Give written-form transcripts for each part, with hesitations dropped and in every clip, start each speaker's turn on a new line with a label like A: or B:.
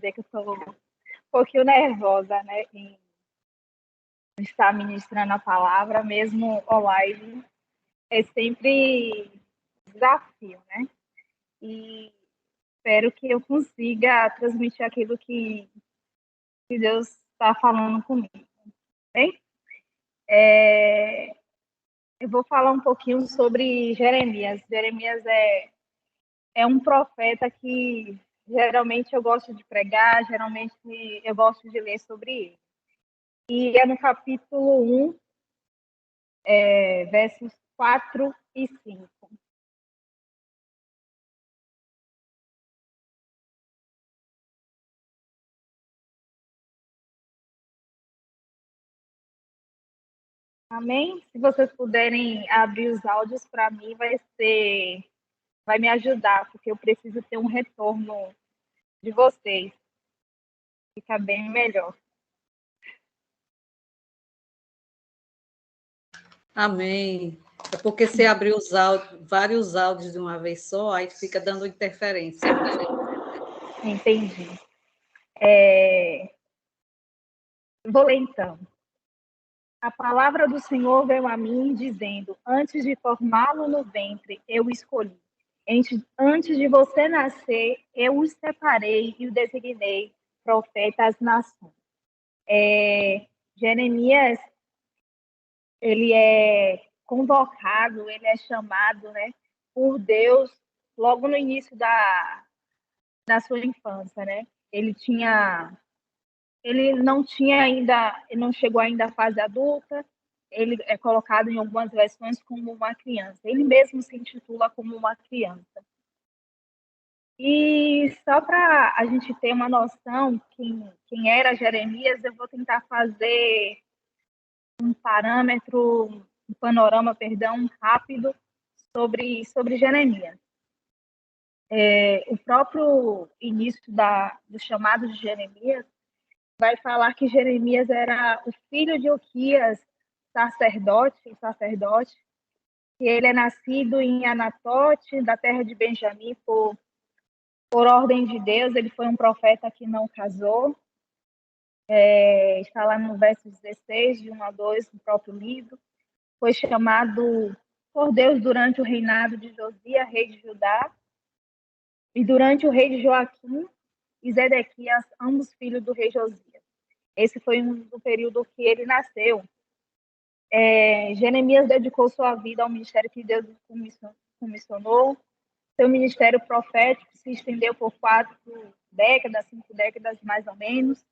A: dizer que eu estou um pouquinho nervosa, né, em estar ministrando a palavra, mesmo online, é sempre desafio, né? E espero que eu consiga transmitir aquilo que Deus está falando comigo, bem? Eu vou falar um pouquinho sobre Jeremias. Jeremias é um profeta que geralmente eu gosto de pregar, geralmente eu gosto de ler sobre ele. E é no capítulo 1, versos 4 e 5. Amém? Se vocês puderem abrir os áudios para mim, vai me ajudar, porque eu preciso ter um retorno de vocês. Fica bem melhor.
B: Amém. É porque você abriu vários áudios de uma vez só, aí fica dando interferência.
A: Entendi. Vou ler então. A palavra do Senhor veio a mim dizendo: antes de formá-lo no ventre, eu o escolhi. Antes de você nascer, eu o separei e o designei profeta às nações. Jeremias, ele é convocado, ele é chamado, né, por Deus logo no início da sua infância, né? Ele não chegou ainda à fase adulta. Ele é colocado em algumas versões como uma criança. Ele mesmo se intitula como uma criança. E só para a gente ter uma noção quem era Jeremias, eu vou tentar fazer um panorama, rápido sobre Jeremias. O próprio início do chamado de Jeremias vai falar que Jeremias era o filho de Uquias, sacerdote, que ele é nascido em Anatote, da terra de Benjamim, por ordem de Deus. Ele foi um profeta que não casou. Está lá no verso 16, de 1 a 2, do próprio livro. Foi chamado por Deus durante o reinado de Josias, rei de Judá, e durante o rei de Joaquim e Zedequias, ambos filhos do rei Josias. Esse foi um período que ele nasceu. Jeremias dedicou sua vida ao ministério que Deus comissionou. Seu ministério profético se estendeu por 5 décadas mais ou menos.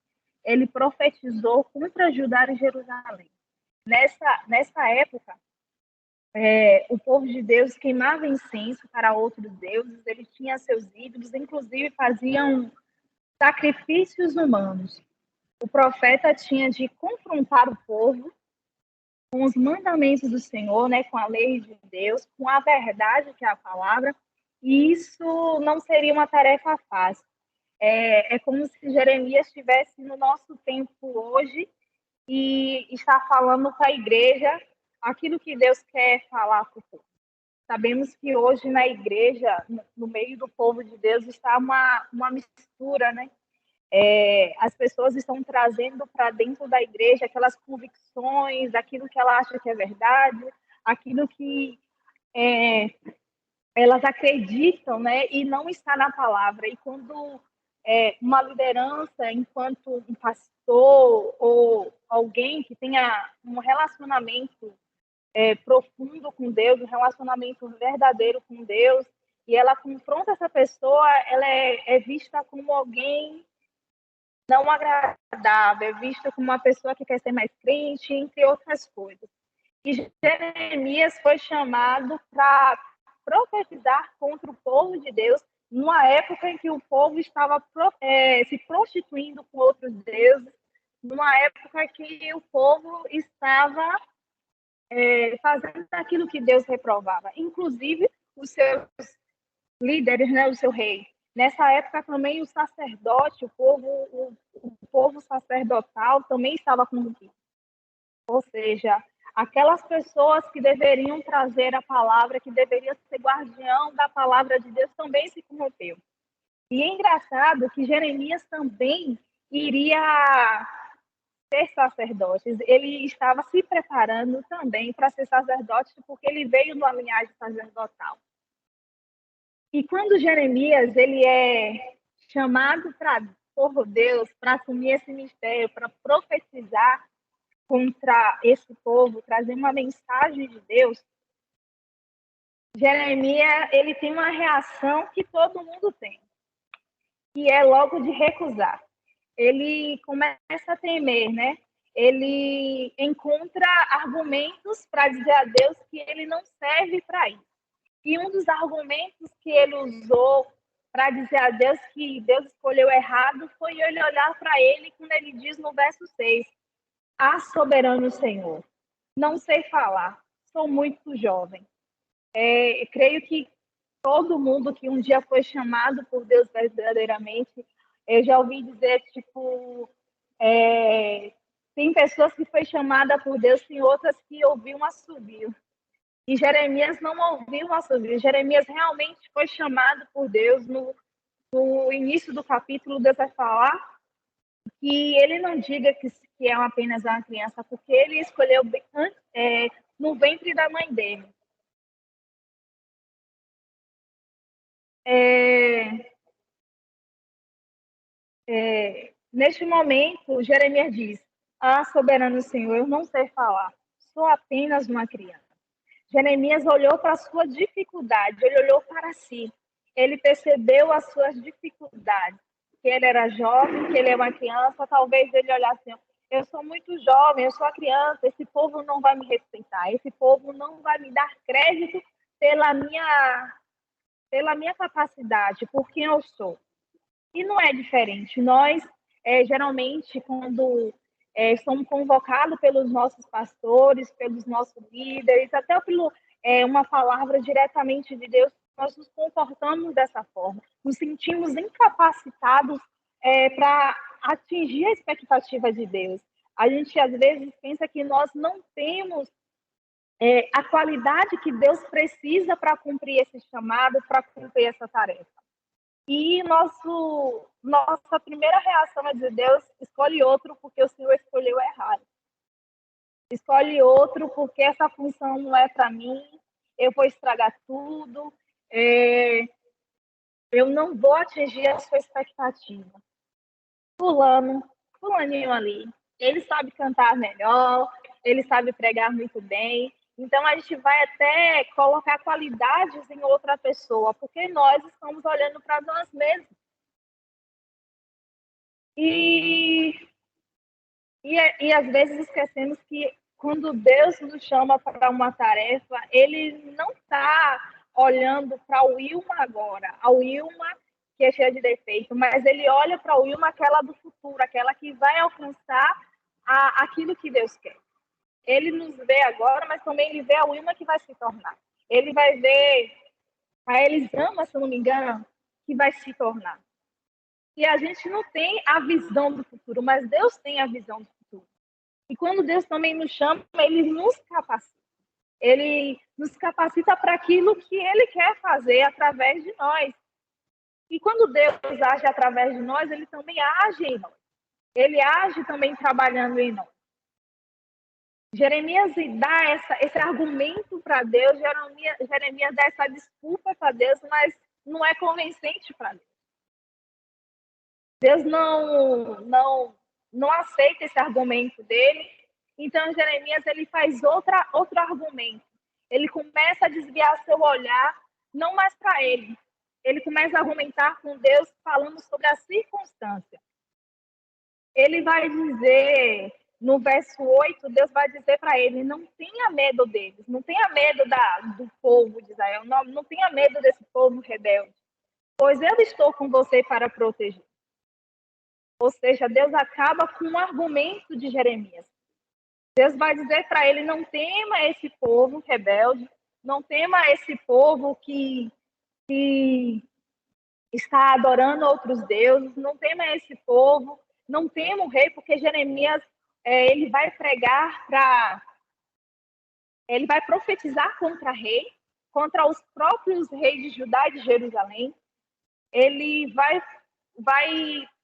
A: Ele profetizou contra Judá e Jerusalém. Nessa época, o povo de Deus queimava incenso para outros deuses, ele tinha seus ídolos, inclusive faziam sacrifícios humanos. O profeta tinha de confrontar o povo com os mandamentos do Senhor, né, com a lei de Deus, com a verdade, que é a palavra, e isso não seria uma tarefa fácil. É como se Jeremias estivesse no nosso tempo hoje e está falando para a igreja aquilo que Deus quer falar para o povo. Sabemos que hoje na igreja, no meio do povo de Deus, está uma mistura, né? As pessoas estão trazendo para dentro da igreja aquelas convicções, aquilo que ela acha que é verdade, aquilo que elas acreditam, né, e não está na palavra. E quando uma liderança, enquanto um pastor ou alguém que tenha um relacionamento profundo com Deus, um relacionamento verdadeiro com Deus, e ela confronta essa pessoa, ela é vista como alguém não agradável, é vista como uma pessoa que quer ser mais crente, entre outras coisas. E Jeremias foi chamado para profetizar contra o povo de Deus numa época em que o povo estava se prostituindo com outros deuses, numa época que o povo estava fazendo aquilo que Deus reprovava, inclusive os seus líderes, né, o seu rei. Nessa época também o sacerdote, o povo sacerdotal também estava corrompido. Ou seja, aquelas pessoas que deveriam trazer a palavra, que deveriam ser guardião da palavra de Deus, também se corrompeu. E é engraçado que Jeremias também iria ser sacerdote. Ele estava se preparando também para ser sacerdote, porque ele veio de uma linhagem sacerdotal. E quando Jeremias ele é chamado por Deus para assumir esse ministério, para profetizar contra esse povo, trazer uma mensagem de Deus, Jeremias ele tem uma reação que todo mundo tem, que é logo de recusar. Ele começa a temer, né? Ele encontra argumentos para dizer a Deus que ele não serve para isso. E um dos argumentos que ele usou para dizer a Deus que Deus escolheu errado foi ele olhar para ele quando ele diz no verso 6, ah, soberano Senhor, não sei falar, sou muito jovem. Creio que todo mundo que um dia foi chamado por Deus verdadeiramente, eu já ouvi dizer, tipo, tem pessoas que foi chamada por Deus, tem outras que ouviu um assovio. E Jeremias não ouviu um assovio. Jeremias realmente foi chamado por Deus. No início do capítulo, Deus vai falar que ele não diga que é apenas uma criança, porque ele escolheu no ventre da mãe dele. Neste momento, Jeremias diz, ah, soberano Senhor, eu não sei falar, sou apenas uma criança. Jeremias olhou para a sua dificuldade, ele olhou para si, ele percebeu as suas dificuldades, que ele era jovem, que ele é uma criança, talvez ele olhasse assim, eu sou muito jovem, eu sou uma criança, esse povo não vai me respeitar, esse povo não vai me dar crédito pela minha capacidade, por quem eu sou. E não é diferente. Nós, geralmente, quando somos convocados pelos nossos pastores, pelos nossos líderes, até pelo uma palavra diretamente de Deus, nós nos comportamos dessa forma. Nos sentimos incapacitados para atingir a expectativa de Deus. A gente, às vezes, pensa que nós não temos a qualidade que Deus precisa para cumprir esse chamado, para cumprir essa tarefa. E nossa primeira reação é dizer, Deus, escolhe outro porque o Senhor escolheu errado. Escolhe outro porque essa função não é para mim, eu vou estragar tudo, eu não vou atingir a sua expectativa. Fulaninho ali, ele sabe cantar melhor, ele sabe pregar muito bem, então a gente vai até colocar qualidades em outra pessoa, porque nós estamos olhando para nós mesmos. E às vezes esquecemos que quando Deus nos chama para uma tarefa, Ele não está olhando para o Wilma agora, a Wilma que é cheia de defeito, mas Ele olha para a Wilma, aquela do futuro, aquela que vai alcançar aquilo que Deus quer. Ele nos vê agora, mas também Ele vê a Wilma que vai se tornar. Ele vai ver a Elisama, se não me engano, que vai se tornar. E a gente não tem a visão do futuro, mas Deus tem a visão do futuro. E quando Deus também nos chama, Ele nos capacita. Ele nos capacita para aquilo que Ele quer fazer através de nós. E quando Deus age através de nós, Ele também age em nós. Ele age também trabalhando em nós. Jeremias dá esse argumento para Deus, Jeremias dá essa desculpa para Deus, mas não é convincente para Deus. Deus não aceita esse argumento dele. Então, Jeremias ele faz outro argumento. Ele começa a desviar seu olhar, não mais para ele. Ele começa a argumentar com Deus, falando sobre a circunstância. Ele vai dizer, no verso 8, Deus vai dizer para ele, não tenha medo deles, não tenha medo do povo de Israel, não tenha medo desse povo rebelde, pois eu estou com você para proteger. Ou seja, Deus acaba com um argumento de Jeremias. Deus vai dizer para ele, não tema esse povo rebelde, não tema esse povo que está adorando outros deuses, não tema esse povo, não tema o rei, porque Jeremias ele vai ele vai profetizar contra rei, contra os próprios reis de Judá e de Jerusalém. ele vai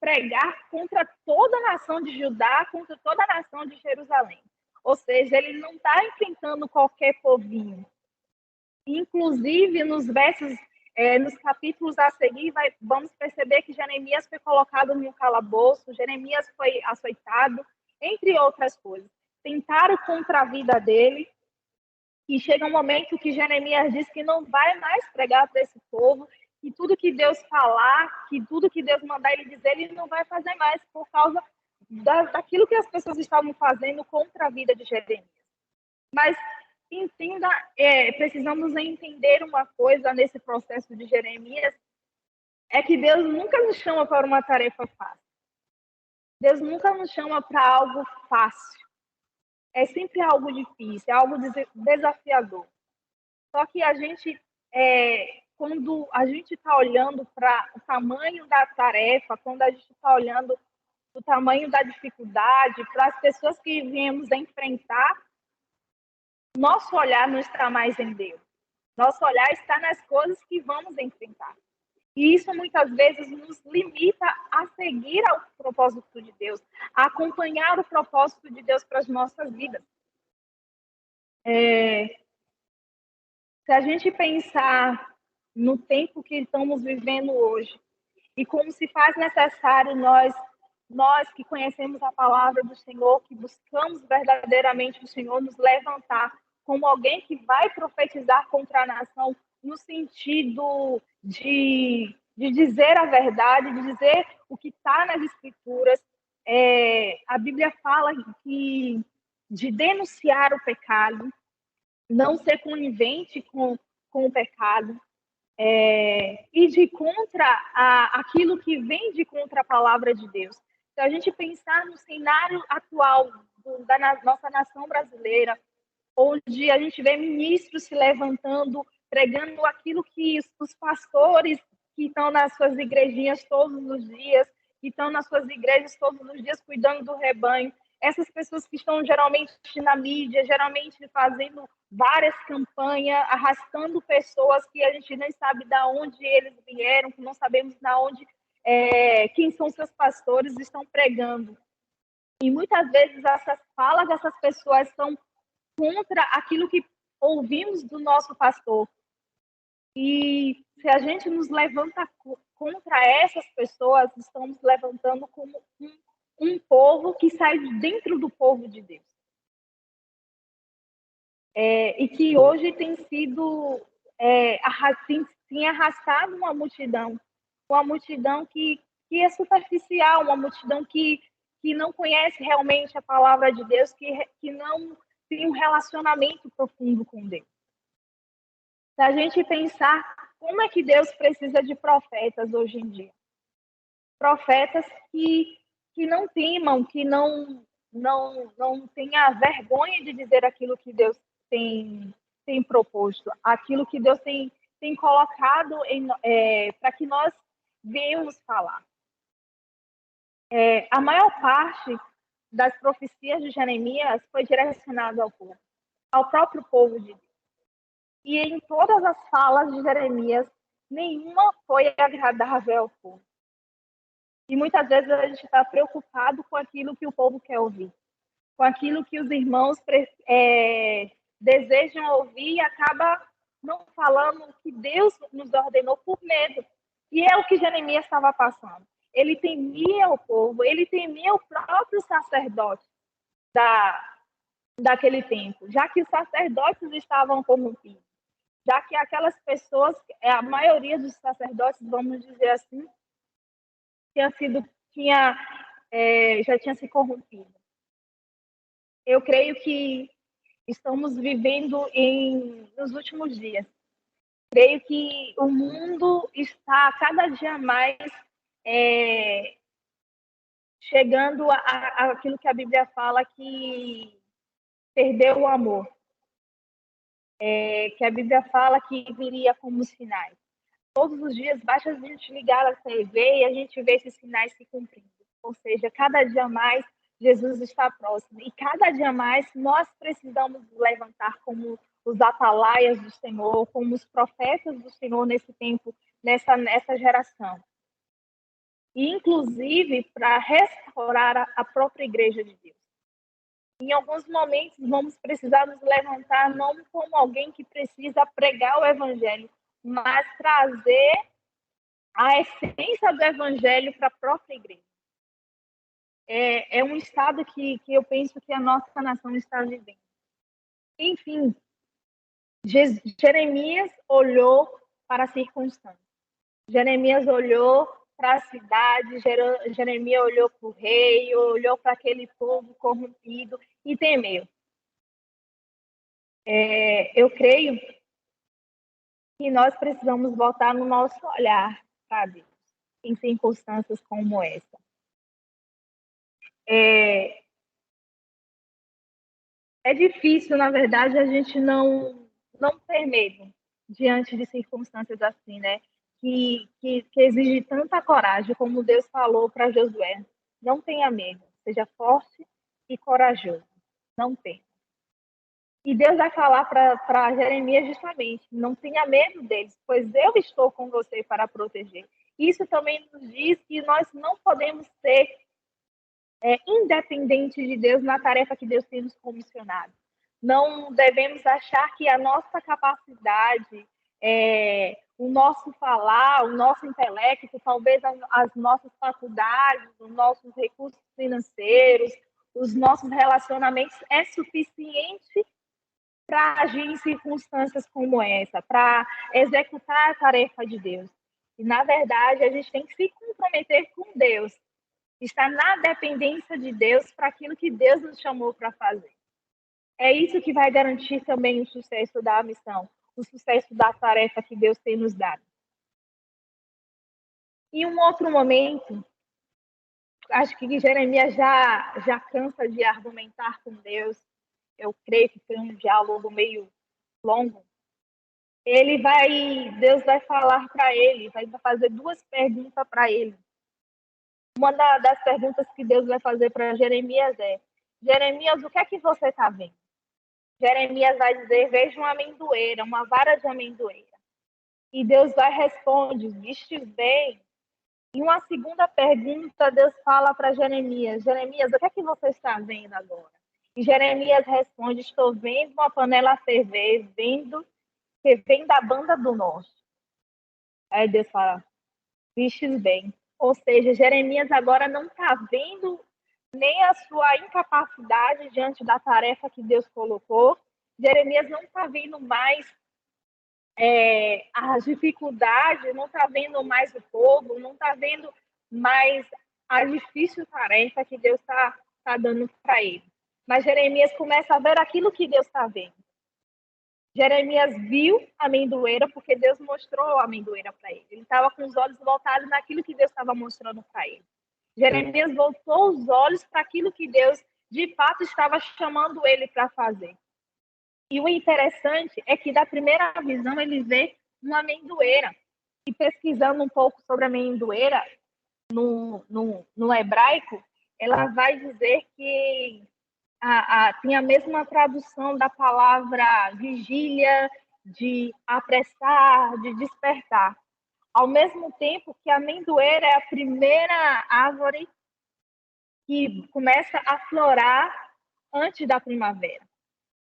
A: pregar contra toda a nação de Judá, contra toda a nação de Jerusalém. Ou seja, ele não está enfrentando qualquer povinho. Inclusive, nos capítulos a seguir, vamos perceber que Jeremias foi colocado em um calabouço, Jeremias foi açoitado, entre outras coisas. Tentaram contra a vida dele, e chega um momento que Jeremias diz que não vai mais pregar para esse povo, que tudo que Deus falar, que tudo que Deus mandar ele dizer, ele não vai fazer mais por causa daquilo que as pessoas estavam fazendo contra a vida de Jeremias. Mas entenda, precisamos entender uma coisa nesse processo de Jeremias, é que Deus nunca nos chama para uma tarefa fácil. Deus nunca nos chama para algo fácil. É sempre algo difícil, é algo desafiador. Só que a gente, quando a gente está olhando para o tamanho da tarefa, quando a gente está olhando o tamanho da dificuldade, para as pessoas que viemos enfrentar, nosso olhar não está mais em Deus. Nosso olhar está nas coisas que vamos enfrentar. E isso muitas vezes nos limita a seguir ao propósito de Deus, a acompanhar o propósito de Deus para as nossas vidas. Se a gente pensar no tempo que estamos vivendo hoje e como se faz necessário nós que conhecemos a palavra do Senhor, que buscamos verdadeiramente o Senhor, nos levantar como alguém que vai profetizar contra a nação no sentido de dizer a verdade, de dizer o que está nas Escrituras. A Bíblia fala de denunciar o pecado, não ser conivente com o pecado, e de contra aquilo que vem de contra a palavra de Deus. Se a gente pensar no cenário atual da nossa nação brasileira, onde a gente vê ministros se levantando, pregando aquilo que os pastores que estão nas suas igrejinhas todos os dias, que estão nas suas igrejas todos os dias cuidando do rebanho, essas pessoas que estão geralmente na mídia, geralmente fazendo várias campanhas, arrastando pessoas que a gente nem sabe de onde eles vieram, que não sabemos de onde, quem são seus pastores, estão pregando. E muitas vezes essas falas dessas pessoas são contra aquilo que ouvimos do nosso pastor. E se a gente nos levanta contra essas pessoas, estamos levantando como um povo que sai de dentro do povo de Deus. E que hoje tem sido, tem arrastado uma multidão que é superficial, uma multidão que não conhece realmente a palavra de Deus, que não tem um relacionamento profundo com Deus. Se a gente pensar como é que Deus precisa de profetas hoje em dia, profetas que não temam, que não tenha vergonha de dizer aquilo que Deus tem proposto, aquilo que Deus tem colocado para que nós venhamos falar. A maior parte das profecias de Jeremias foi direcionada ao povo, ao próprio povo de Deus. E em todas as falas de Jeremias, nenhuma foi agradável ao povo. E muitas vezes a gente está preocupado com aquilo que o povo quer ouvir, com aquilo que os irmãos desejam ouvir e acaba não falando o que Deus nos ordenou por medo. E é o que Jeremias estava passando. Ele temia o povo, ele temia o próprio sacerdote daquele tempo, já que os sacerdotes estavam corrompidos, já que aquelas pessoas, a maioria dos sacerdotes, vamos dizer assim, já tinha se corrompido. Eu creio que estamos vivendo nos últimos dias. Creio que o mundo está cada dia mais chegando àquilo que a Bíblia fala, que perdeu o amor. Que a Bíblia fala que viria como sinais. Todos os dias, basta a gente ligar a TV e a gente vê esses sinais se cumprindo. Ou seja, cada dia mais Jesus está próximo. E cada dia mais nós precisamos levantar como os atalaias do Senhor, como os profetas do Senhor nesse tempo nessa geração. E, inclusive, para restaurar a própria igreja de Deus. Em alguns momentos, vamos precisar nos levantar não como alguém que precisa pregar o evangelho, mas trazer a essência do evangelho para a própria igreja. É um estado que eu penso que a nossa nação está vivendo. Enfim, Jeremias olhou para a circunstância. Jeremias olhou para a cidade, Jeremias olhou para o rei, olhou para aquele povo corrompido e temeu. Eu creio que nós precisamos voltar no nosso olhar, sabe, em circunstâncias como essa. É difícil, na verdade, a gente não ter medo diante de circunstâncias assim, né? Que exige tanta coragem, como Deus falou para Josué. Não tenha medo, seja forte e corajoso. Não tenha. E Deus vai falar para Jeremias justamente, não tenha medo deles, pois eu estou com você para proteger. Isso também nos diz que nós não podemos ser independentes de Deus na tarefa que Deus tem nos comissionado. Não devemos achar que a nossa capacidade, o nosso falar, o nosso intelecto, talvez as nossas faculdades, os nossos recursos financeiros, os nossos relacionamentos é suficiente para agir em circunstâncias como essa, para executar a tarefa de Deus. E, na verdade, a gente tem que se comprometer com Deus, estar na dependência de Deus para aquilo que Deus nos chamou para fazer. É isso que vai garantir também o sucesso da missão, o sucesso da tarefa que Deus tem nos dado. Em um outro momento, acho que Jeremias já cansa de argumentar com Deus. Eu creio que foi um diálogo meio longo. Deus vai falar para ele, vai fazer duas perguntas para ele. Uma das perguntas que Deus vai fazer para Jeremias é: Jeremias, o que é que você está vendo? Jeremias vai dizer: vejo uma amendoeira, uma vara de amendoeira. E Deus vai responder: viste bem. E uma segunda pergunta, Deus fala para Jeremias: Jeremias, o que é que você está vendo agora? E Jeremias responde: estou vendo uma panela ferver, vendo que vem da banda do norte. Aí Deus fala: vistes bem. Ou seja, Jeremias agora não está vendo nem a sua incapacidade diante da tarefa que Deus colocou. Jeremias não está vendo mais as dificuldades, não está vendo mais o povo, não está vendo mais a difícil tarefa que Deus está dando para ele. Mas Jeremias começa a ver aquilo que Deus está vendo. Jeremias viu a amendoeira porque Deus mostrou a amendoeira para ele. Ele estava com os olhos voltados naquilo que Deus estava mostrando para ele. Jeremias voltou os olhos para aquilo que Deus, de fato, estava chamando ele para fazer. E o interessante é que, da primeira visão, ele vê uma amendoeira. E pesquisando um pouco sobre a amendoeira, no hebraico, ela vai dizer que tem a mesma tradução da palavra vigília, de apressar, de despertar. Ao mesmo tempo que a amendoeira é a primeira árvore que começa a florar antes da primavera.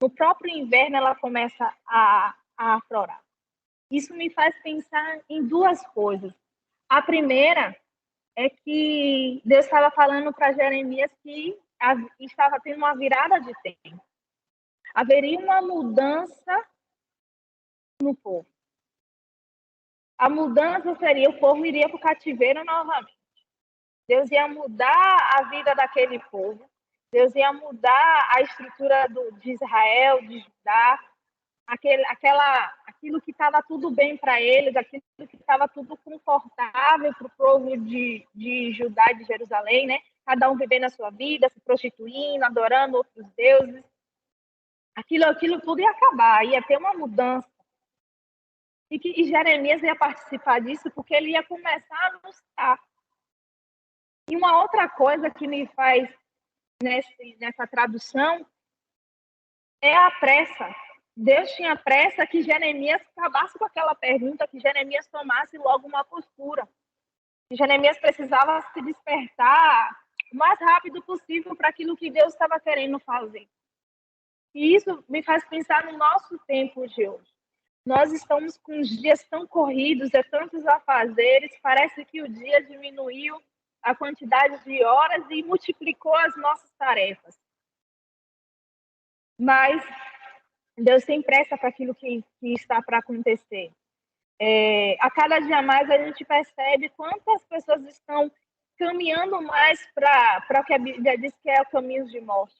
A: No próprio inverno, ela começa a aflorar. Isso me faz pensar em duas coisas. A primeira é que Deus estava falando para Jeremias que estava tendo uma virada de tempo. Haveria uma mudança no povo. A mudança seria: o povo iria para o cativeiro novamente. Deus ia mudar a vida daquele povo. Deus ia mudar a estrutura de Israel, de Judá, aquilo que estava tudo bem para eles, aquilo que estava tudo confortável para o povo de Judá e de Jerusalém, né? Cada um vivendo a sua vida, se prostituindo, adorando outros deuses. Aquilo tudo ia acabar, ia ter uma mudança. E Jeremias ia participar disso porque ele ia começar a anunciar. E uma outra coisa que me faz nessa tradução é a pressa. Deus tinha pressa que Jeremias acabasse com aquela pergunta, que Jeremias tomasse logo uma postura. Que Jeremias precisava se despertar o mais rápido possível para aquilo que Deus estava querendo fazer. E isso me faz pensar no nosso tempo de hoje. Nós estamos com os dias tão corridos, tantos afazeres, parece que o dia diminuiu a quantidade de horas e multiplicou as nossas tarefas. Mas Deus tem pressa para aquilo que está para acontecer. A cada dia mais a gente percebe quantas pessoas estão caminhando mais para o que a Bíblia diz que é o caminho de morte.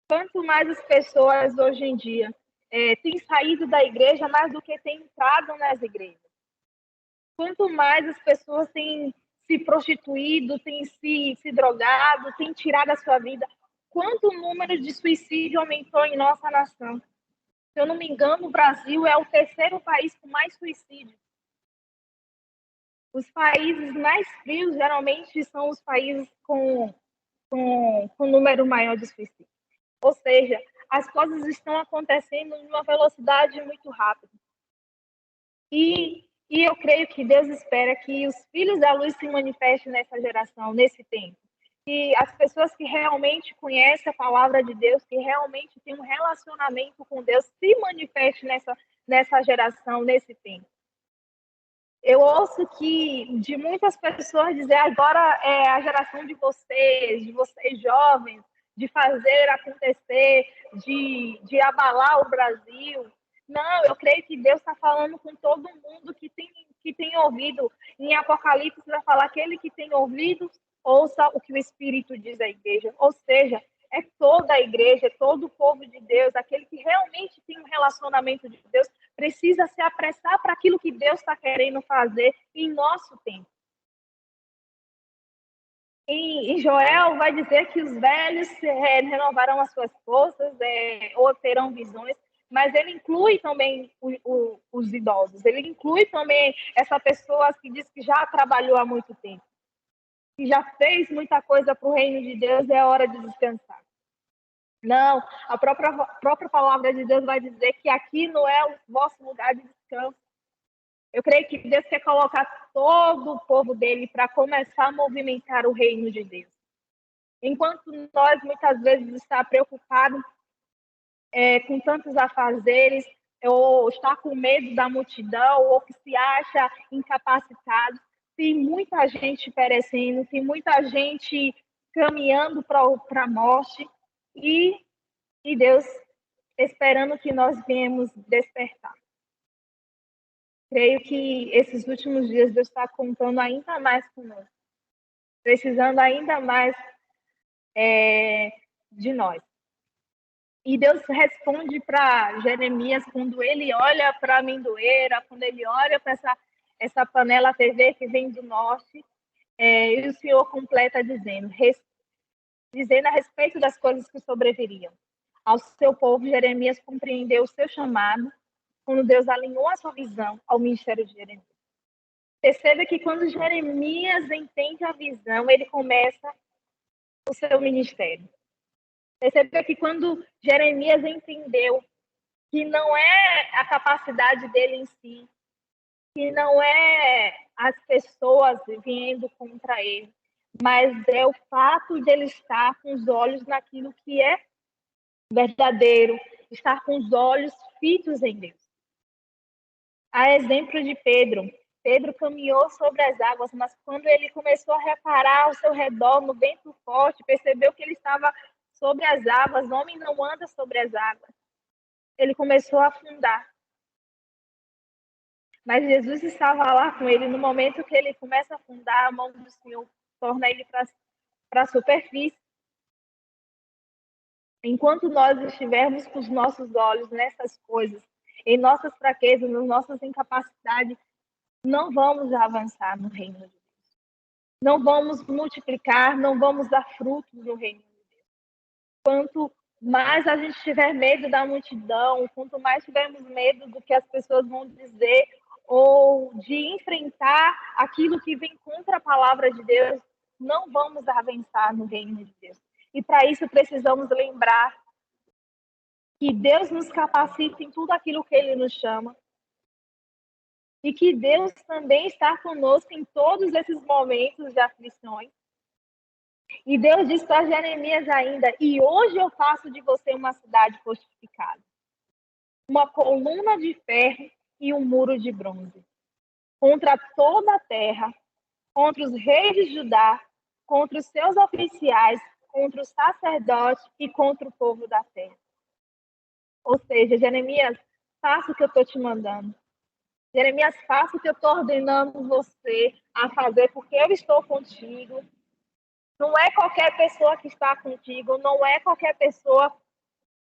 A: Quanto mais as pessoas hoje em dia têm saído da igreja mais do que têm entrado nas igrejas. Quanto mais as pessoas têm se prostituído, têm se drogado, têm tirado a sua vida, quanto o número de suicídio aumentou em nossa nação. Se eu não me engano, o Brasil é o terceiro país com mais suicídio. Os países mais frios, geralmente, são os países com número maior de suicídio. Ou seja, as coisas estão acontecendo em uma velocidade muito rápida. E eu creio que Deus espera que os filhos da luz se manifestem nessa geração, nesse tempo. Que as pessoas que realmente conhecem a palavra de Deus, que realmente têm um relacionamento com Deus, se manifestem nessa geração, nesse tempo. Eu ouço que de muitas pessoas dizer agora é a geração de vocês jovens, de fazer acontecer, de abalar o Brasil. Não, eu creio que Deus está falando com todo mundo que tem ouvido. Em Apocalipse vai falar aquele que tem ouvido, ouça o que o Espírito diz à igreja. Ou seja, é toda a igreja, é todo o povo de Deus, aquele que realmente tem um relacionamento de Deus, precisa se apressar para aquilo que Deus está querendo fazer em nosso tempo. Em Joel vai dizer que os velhos renovarão as suas forças ou terão visões, mas ele inclui também os idosos, ele inclui também essa pessoa que diz que já trabalhou há muito tempo, que já fez muita coisa para o reino de Deus, é hora de descansar. Não, a própria palavra de Deus vai dizer que aqui não é o vosso lugar de descanso. Eu creio que Deus quer colocar todo o povo dele para começar a movimentar o reino de Deus. Enquanto nós, muitas vezes, está preocupado com tantos afazeres, ou está com medo da multidão, ou que se acha incapacitado, tem muita gente perecendo, tem muita gente caminhando para a morte, e Deus esperando que nós venhamos despertar. Creio que esses últimos dias Deus está contando ainda mais conosco, precisando ainda mais de nós. E Deus responde para Jeremias quando ele olha para a amendoeira, quando ele olha para essa panela TV que vem do norte, e o Senhor completa dizendo a respeito das coisas que sobreviriam. Ao seu povo, Jeremias compreendeu o seu chamado quando Deus alinhou a sua visão ao ministério de Jeremias. Perceba que quando Jeremias entende a visão, ele começa o seu ministério. Perceba que quando Jeremias entendeu que não é a capacidade dele em si, que não é as pessoas vindo contra ele, mas é o fato de ele estar com os olhos naquilo que é verdadeiro, estar com os olhos fitos em Deus. A exemplo de Pedro. Pedro caminhou sobre as águas, mas quando ele começou a reparar ao seu redor, no vento forte, percebeu que ele estava sobre as águas. O homem não anda sobre as águas. Ele começou a afundar. Mas Jesus estava lá com ele. No momento que ele começa a afundar, a mão do Senhor torna ele para a superfície. Enquanto nós estivermos com os nossos olhos nessas coisas, em nossas fraquezas, nas nossas incapacidades, não vamos avançar no reino de Deus. Não vamos multiplicar, não vamos dar frutos no reino de Deus. Quanto mais a gente tiver medo da multidão, quanto mais tivermos medo do que as pessoas vão dizer, ou de enfrentar aquilo que vem contra a palavra de Deus, não vamos avançar no reino de Deus. E para isso precisamos lembrar Que Deus nos capacite em tudo aquilo que Ele nos chama. E que Deus também está conosco em todos esses momentos de aflições. E Deus diz para Jeremias ainda: e hoje eu faço de você uma cidade fortificada, uma coluna de ferro e um muro de bronze, contra toda a terra, contra os reis de Judá, contra os seus oficiais, contra os sacerdotes e contra o povo da terra. Ou seja, Jeremias, faça o que eu estou te mandando. Jeremias, faça o que eu estou ordenando você a fazer, porque eu estou contigo. Não é qualquer pessoa que está contigo, não é qualquer pessoa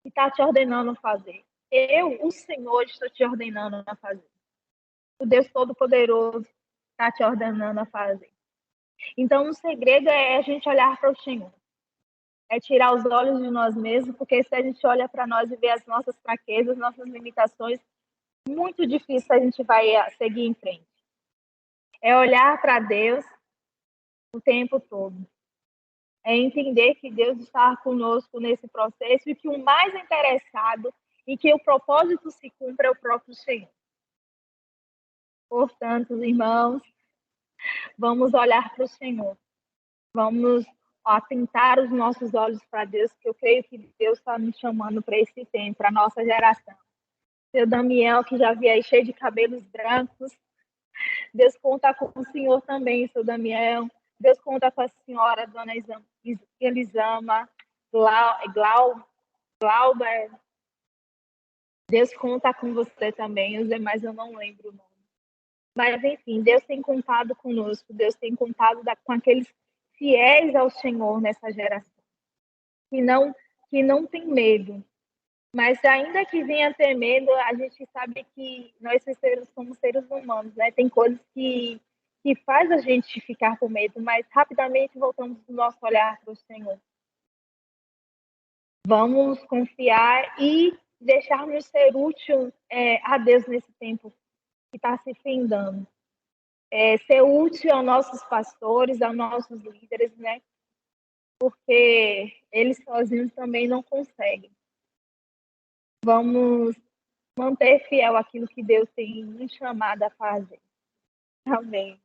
A: que está te ordenando a fazer. Eu, o Senhor, estou te ordenando a fazer. O Deus Todo-Poderoso está te ordenando a fazer. Então, o segredo é a gente olhar para o Senhor. É tirar os olhos de nós mesmos, porque se a gente olha para nós e vê as nossas fraquezas, nossas limitações, muito difícil a gente vai seguir em frente. É olhar para Deus o tempo todo. É entender que Deus está conosco nesse processo e que o mais interessado e que o propósito se cumpra é o próprio Senhor. Portanto, irmãos, vamos olhar para o Senhor. Vamos atentar os nossos olhos para Deus, que eu creio que Deus está nos chamando para esse tempo, para a nossa geração. Seu Daniel, que já vi aí cheio de cabelos brancos, Deus conta com o senhor também, seu Daniel. Deus conta com a senhora, dona Elisama, Glauber. Deus conta com você também, os demais eu não lembro o nome. Mas, enfim, Deus tem contado conosco, Deus tem contado com aqueles fiéis ao Senhor nessa geração, que não tem medo. Mas ainda que venha ter medo, a gente sabe que nós somos seres humanos, né? Tem coisas que faz a gente ficar com medo, mas rapidamente voltamos o nosso olhar para o Senhor. Vamos confiar e deixarmos ser útil a Deus nesse tempo que está se findando. Ser útil aos nossos pastores, aos nossos líderes, né? Porque eles sozinhos também não conseguem. Vamos manter fiel aquilo que Deus tem nos chamado a fazer. Amém.